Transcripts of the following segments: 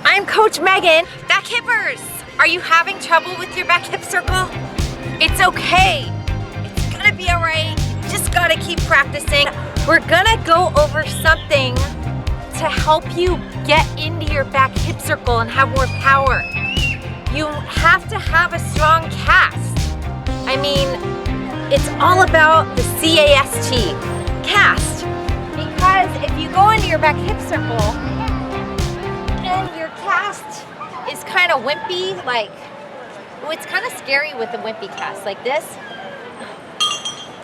I'm Coach Megan. Back hippers, are you having trouble with your back hip circle? It's okay. It's gonna be all right. You just gotta keep practicing. We're gonna go over something to help you get into your back hip circle and have more power. You have to have a strong cast. I mean, it's all about the C-A-S-T, cast. Because if you go into your back hip circle and your cast is kind of wimpy, like, oh, it's kind of scary with a wimpy cast, like this.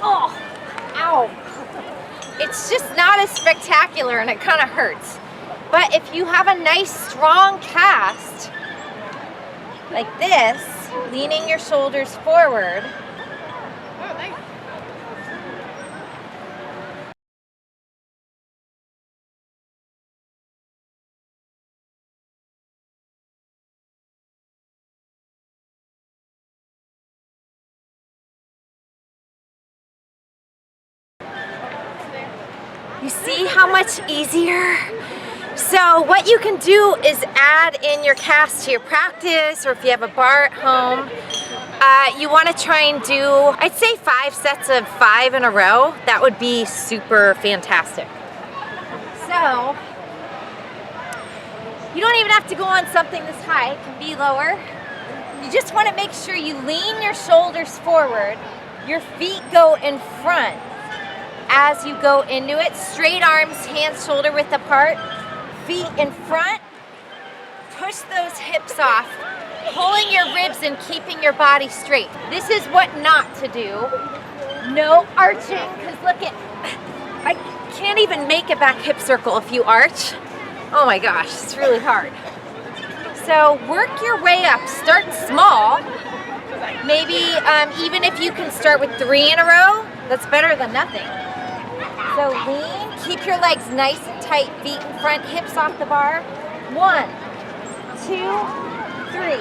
Oh, ow. It's just not as spectacular and it kind of hurts. But if you have a nice strong cast, like this, leaning your shoulders forward, you see how much easier? So what you can do is add in your cast to your practice, or if you have a bar at home, you want to try and do, I'd say 5 sets of 5 in a row. That would be super fantastic. So you don't even have to go on something this high, it can be lower. You just want to make sure you lean your shoulders forward, your feet go in front as you go into it. Straight arms, hands shoulder width apart, feet in front. Push those hips off, pulling your ribs and keeping your body straight. This is what not to do. No arching, because look at, I can't even make a back hip circle if you arch. Oh my gosh, it's really hard. So work your way up, start small. Maybe even if you can start with 3 in a row, that's better than nothing. So lean, keep your legs nice and tight, feet in front, hips off the bar. 1, 2, 3.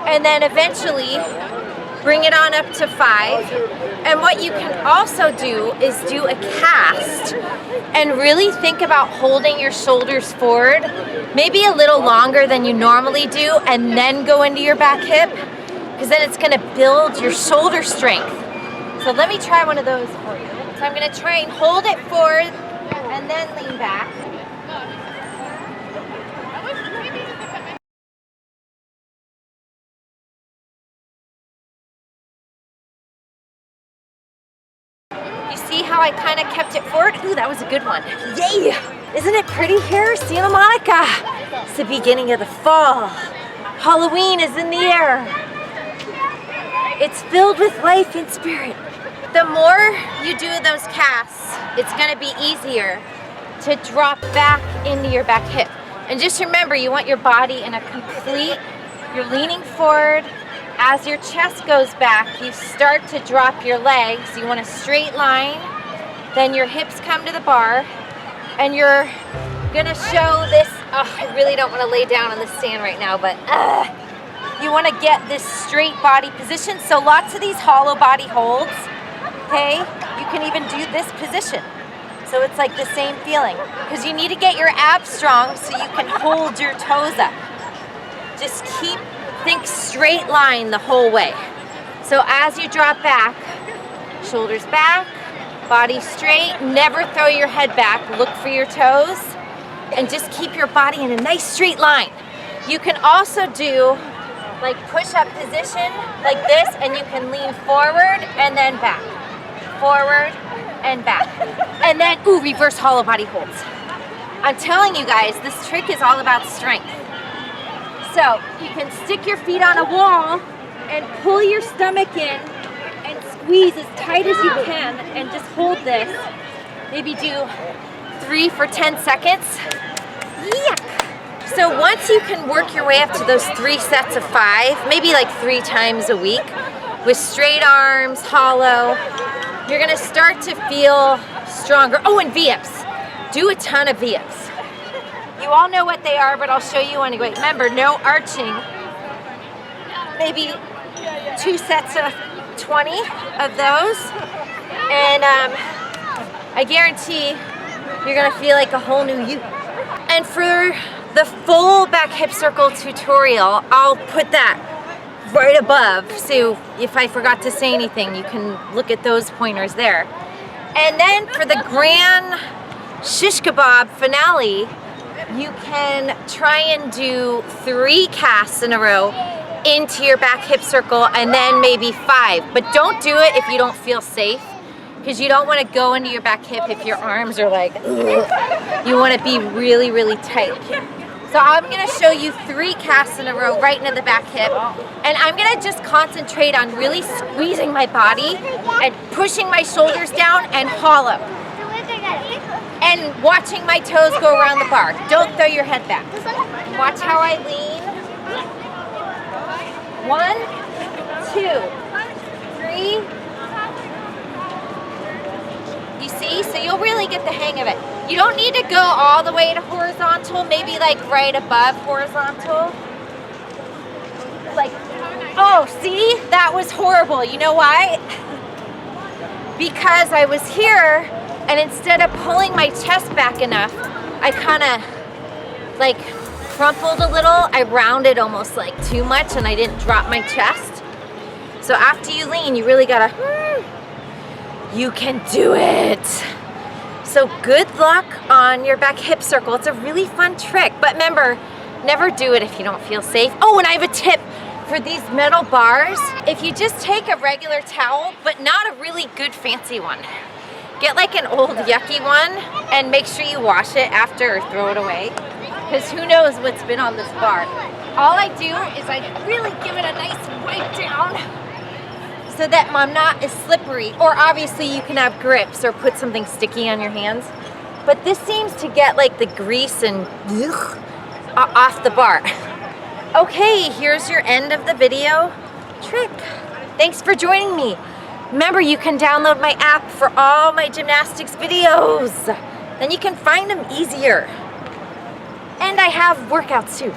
And then eventually bring it on up to 5. And what you can also do is do a cast and really think about holding your shoulders forward, maybe a little longer than you normally do, and then go into your back hip, because then it's gonna build your shoulder strength. So let me try one of those for you. So I'm gonna try and hold it forward and then lean back. You see how I kind of kept it forward? Ooh, that was a good one. Yay! Isn't it pretty here? Santa Monica. It's the beginning of the fall. Halloween is in the air. It's filled with life and spirit. The more you do those casts, it's going to be easier to drop back into your back hip. And just remember, you want your body in a complete, you're leaning forward. As your chest goes back, you start to drop your legs. You want a straight line. Then your hips come to the bar. And you're going to show this, oh, I really don't want to lay down on this stand right now, but you want to get this straight body position. So lots of these hollow body holds. Okay, you can even do this position. So it's like the same feeling, because you need to get your abs strong so you can hold your toes up. Just think straight line the whole way. So as you drop back, shoulders back, body straight, never throw your head back, look for your toes, and just keep your body in a nice straight line. You can also do like push-up position like this, and you can lean forward and then back. Forward and back. And then, ooh, reverse hollow body holds. I'm telling you guys, this trick is all about strength. So you can stick your feet on a wall and pull your stomach in and squeeze as tight as you can and just hold this. Maybe do 3 for 10 seconds. Yuck. So once you can work your way up to those 3 sets of 5, maybe like 3 times a week, with straight arms, hollow, you're gonna start to feel stronger. Oh, and V-ups. Do a ton of V-ups. You all know what they are, but I'll show you anyway. Remember, no arching. Maybe 2 sets of 20 of those. And I guarantee you're gonna feel like a whole new you. And for The full back hip circle tutorial, I'll put that right above, so if I forgot to say anything, you can look at those pointers there. And then for the grand shish kebab finale, you can try and do 3 casts in a row into your back hip circle, and then maybe 5. But don't do it if you don't feel safe, because you don't want to go into your back hip if your arms are like, ugh. You want to be really, really tight. So I'm going to show you 3 casts in a row right into the back hip, and I'm going to just concentrate on really squeezing my body and pushing my shoulders down and hollow. And watching my toes go around the bar. Don't throw your head back. Watch how I lean. 1, 2, 3. You see? So you'll really get the hang of it. You don't need to go all the way to horizontal, maybe like right above horizontal. Like, oh, see? That was horrible. You know why? Because I was here, and instead of pulling my chest back enough, I kind of like crumpled a little. I rounded almost like too much, and I didn't drop my chest. So after you lean, you really gotta, you can do it. So good luck on your back hip circle. It's a really fun trick, but remember, never do it if you don't feel safe. Oh, and I have a tip for these metal bars. If you just take a regular towel, but not a really good fancy one, get like an old yucky one and make sure you wash it after or throw it away, because who knows what's been on this bar. All I do is I really give it a nice wipe down so that I'm not as slippery. Or obviously you can have grips or put something sticky on your hands. But this seems to get like the grease and off the bar. Okay, here's your end of the video trick. Thanks for joining me. Remember, you can download my app for all my gymnastics videos. Then you can find them easier. And I have workouts too.